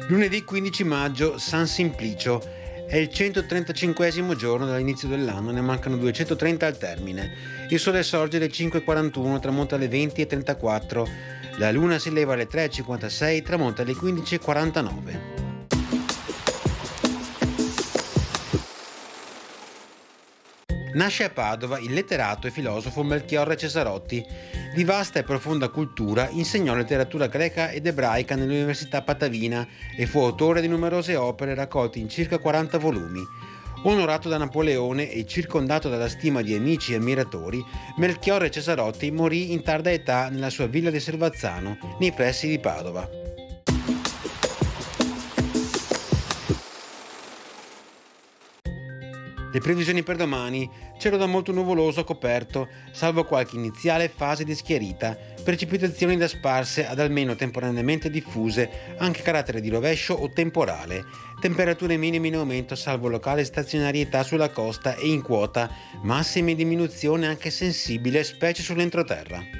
Lunedì 15 maggio, San Simplicio. È il 135esimo giorno dall'inizio dell'anno, ne mancano 230 al termine. Il sole sorge alle 5:41, tramonta alle 20:34. La luna si leva alle 3:56, tramonta alle 15:49. Nasce a Padova il letterato e filosofo Melchiorre Cesarotti. Di vasta e profonda cultura, insegnò letteratura greca ed ebraica nell'Università Patavina e fu autore di numerose opere raccolte in circa 40 volumi. Onorato da Napoleone e circondato dalla stima di amici e ammiratori, Melchiorre Cesarotti morì in tarda età nella sua villa di Servazzano, nei pressi di Padova. Le previsioni per domani: cielo da molto nuvoloso coperto, salvo qualche iniziale fase di schiarita, precipitazioni da sparse ad almeno temporaneamente diffuse, anche carattere di rovescio o temporale. Temperature minime in aumento salvo locale stazionarietà sulla costa e in quota, massime in diminuzione anche sensibile specie sull'entroterra.